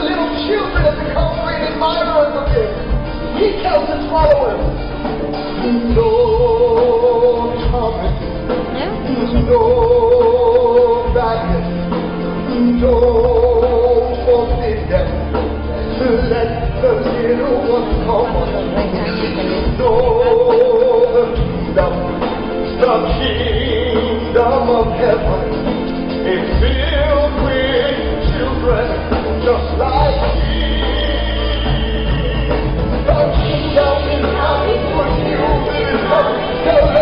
little children have become great admirers of him. He tells his followers, no torment, no badness, no forbidden. Let the little one come. No kingdom, the kingdom of heaven is filled with children just like me. The kingdom is coming for you. The kingdom is filled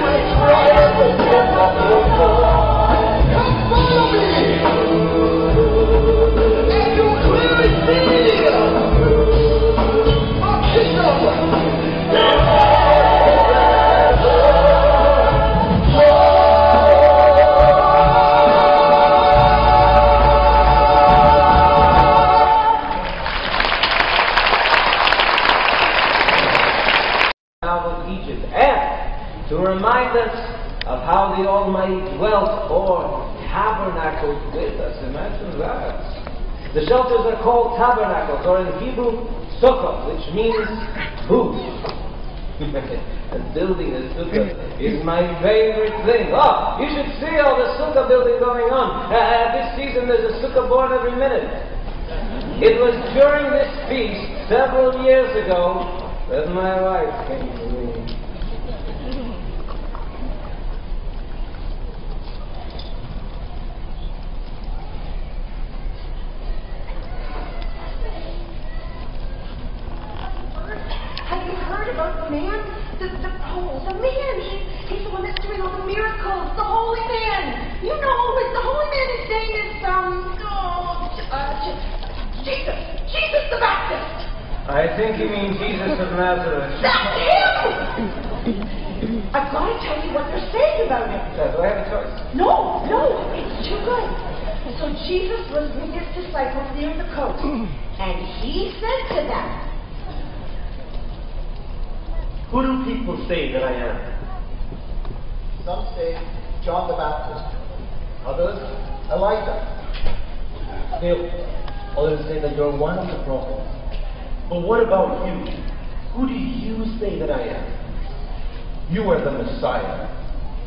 with triumph and death. Come follow me, and you'll clearly see our kingdom. To remind us of how the Almighty dwelt or tabernacled with us. Imagine that. The shelters are called tabernacles, or in Hebrew, sukkah, which means booth. And building a sukkah is my favorite thing. Oh, you should see all the sukkah building going on. This season there's a sukkah born every minute. It was during this feast, several years ago, that my wife came to me. The man, the man, he's the one that's doing all the miracles, the holy man. You know, the holy man, his name is, Jesus the Baptist. I think you mean Jesus of Nazareth. That's him! I've got to tell you what they're saying about him. Do I have a choice? No, it's too good. So Jesus was with his disciples near the coast, and he said to them, who do people say that I am? Some say John the Baptist, others Elijah. Still, others say that you're one of the prophets. But what about you? Who do you say that I am? You are the Messiah,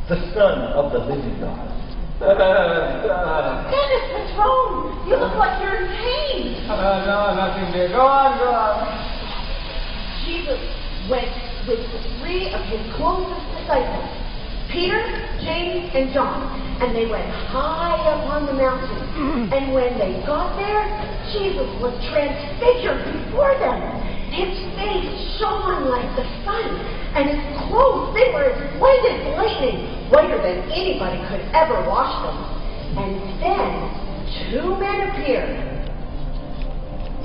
the Son of the living God. Dennis, what's wrong? You look like you're in pain. No, nothing there. Go on. Jesus went with three of his closest disciples, Peter, James, and John, and they went high up on the mountain. And when they got there, Jesus was transfigured before them. His face shone like the sun, and his clothes, they were as white as lightning, whiter than anybody could ever wash them. And then two men appeared,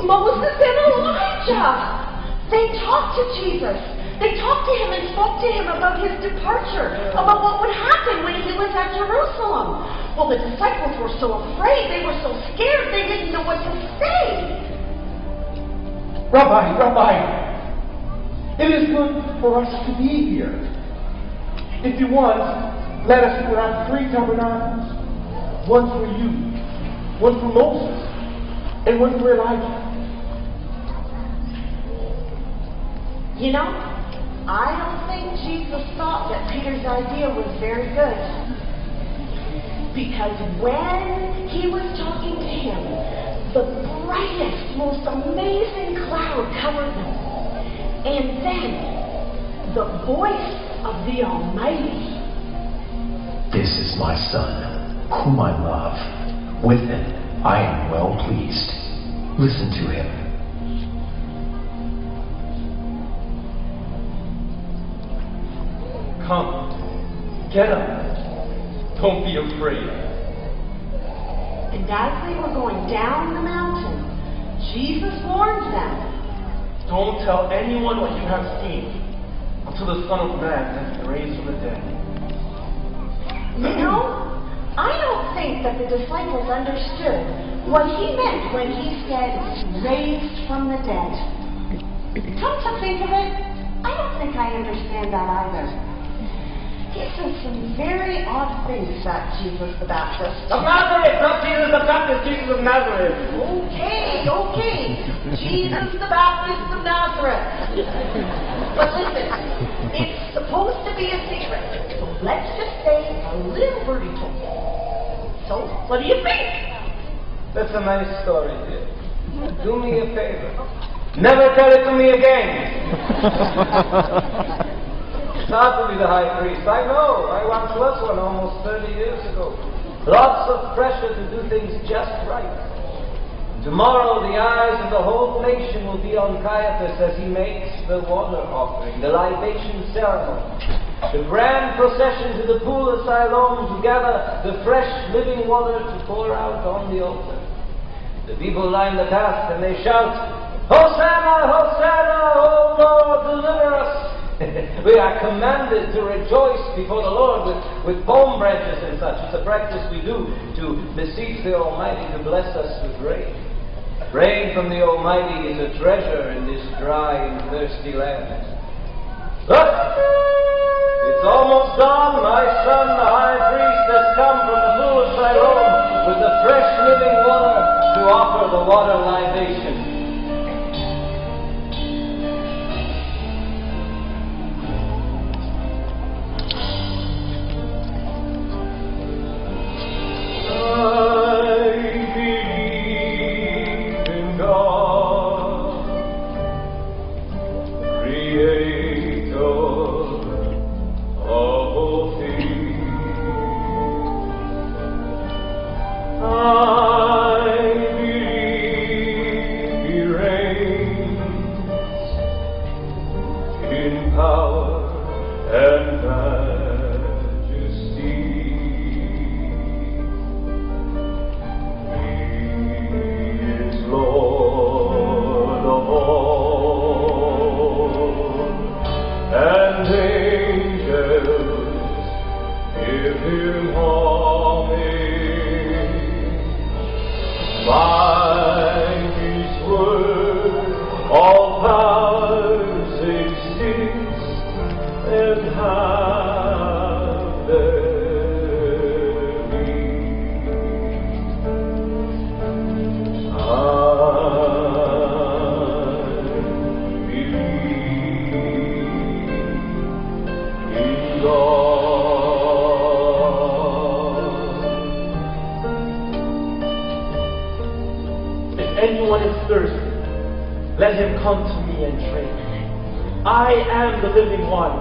Moses and Elijah. They talked to Jesus. They talked to him and spoke to him about his departure, about what would happen when he was at Jerusalem. Well, the disciples were so afraid, they were so scared, they didn't know what to say. Rabbi, it is good for us to be here. If you want, let us put on 3 tabernacles. One for you, one for Moses, and one for Elijah. You know, I don't think Jesus thought that Peter's idea was very good. Because when he was talking to him, the brightest, most amazing cloud covered them. And then, the voice of the Almighty. This is my Son, whom I love. With him I am well pleased. Listen to him. Come, get up. Don't be afraid. And as they were going down the mountain, Jesus warned them. Don't tell anyone what you have seen until the Son of Man has been raised from the dead. You know, I don't think that the disciples understood what he meant when he said, raised from the dead. Come to think of it, I don't think I understand that either. He's done some very odd things, that Jesus the Baptist. Of Nazareth, not Jesus the Baptist, Jesus of Nazareth. Okay. Jesus the Baptist of Nazareth. But listen, it's supposed to be a secret. So let's just say a little birdie told me. So, what do you think? That's a nice story, dear. Do me a favor. Never tell it to me again. Not to be the high priest. I know. I once was one almost 30 years ago. Lots of pressure to do things just right. Tomorrow the eyes of the whole nation will be on Caiaphas as he makes the water offering, the libation ceremony. The grand procession to the pool of Siloam to gather the fresh living water to pour out on the altar. The people line the path and they shout, Hosanna, Hosanna, O Lord, deliver us. We are commanded to rejoice before the Lord with palm branches and such. It's a practice we do to beseech the Almighty to bless us with rain. Rain from the Almighty is a treasure in this dry and thirsty land. Look! It's almost dawn. My son, the high priest, has come from the pool of Siloam with the fresh living water to offer the water libation. Anyone is thirsty, let him come to me and drink. I am the living water.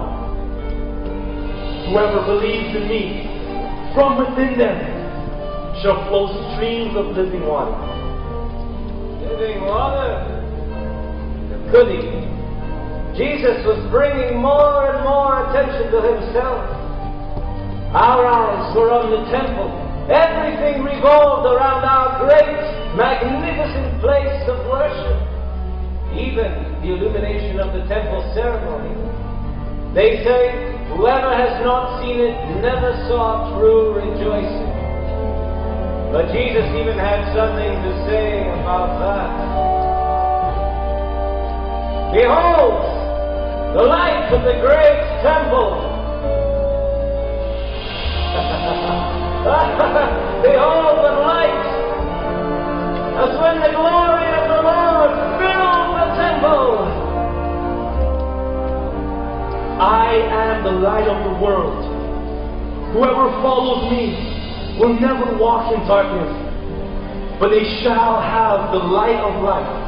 Whoever believes in me, from within them shall flow streams of living water. Living water? Goody. Jesus was bringing more and more attention to himself. Our eyes were on the temple. Everything revolved around our great, magnificent place of worship. Even the illumination of the temple ceremony. They say, whoever has not seen it never saw true rejoicing. But Jesus even had something to say about that. Behold, the light of the great temple. Behold the light, as when the glory of the Lord filled the temple. I am the light of the world. Whoever follows me will never walk in darkness, but they shall have the light of life.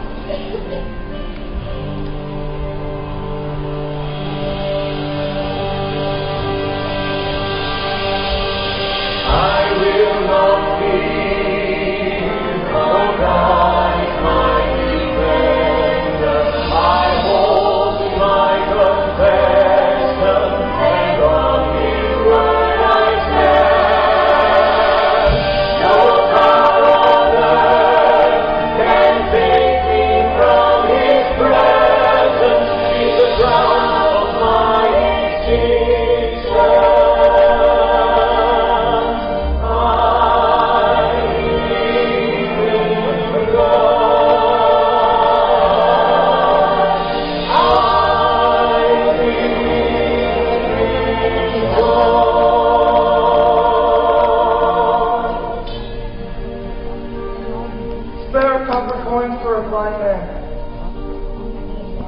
I will not fear, for God is my defender. I hold to my confession, and on His word I stand. No power on earth can take me from His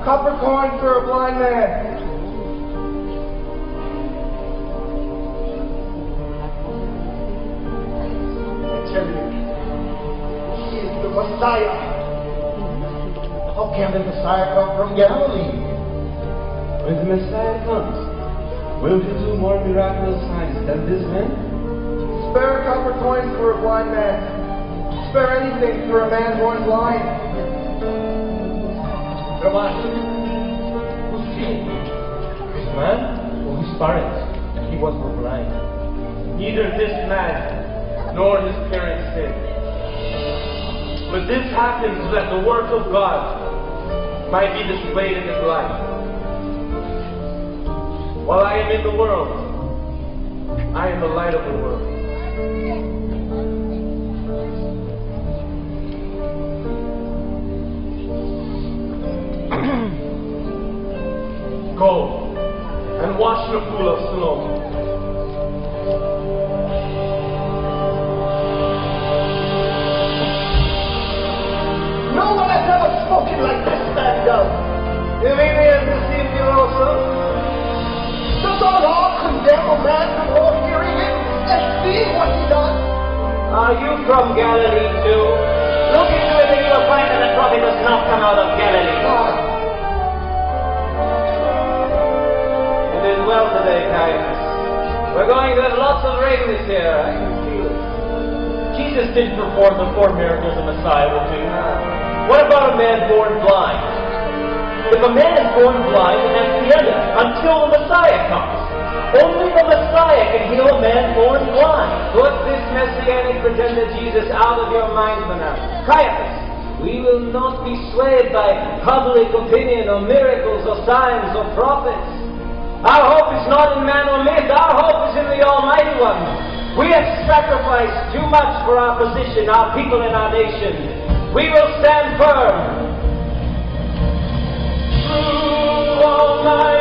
copper coin for a blind man. I tell you, he is the Messiah. How can the Messiah come from Galilee? When the Messiah comes, will he do more miraculous signs than this man? Spare a copper coin for a blind man. Spare anything for a man born blind. Who's he? This man or his parents? He was not blind. Neither this man nor his parents sinned. But this happens so that the work of God might be displayed in his life. While I am in the world, I am the light of the world. Go and wash the pool of Siloam. No one has ever spoken like this man does. You mean he has deceived you also? Does our law condemn a man before hearing him and seeing what he does? Are you from Galilee too? Look into it and you will find that the prophet does not come out of Galilee. It is well today, Caiaphas. We're going to have lots of rain this year. I can feel it. Jesus didn't perform the 4 miracles the Messiah will do. What about a man born blind? If a man is born blind, then that's the end of it, until the Messiah comes. Only the Messiah can heal a man born blind. Put this messianic pretender Jesus out of your mind for now. Caiaphas, we will not be swayed by public opinion or miracles or signs or prophets. Our hope is not in man or myth. Our hope is in the Almighty One. We have sacrificed too much for our position, our people, and our nation. We will stand firm. Through all my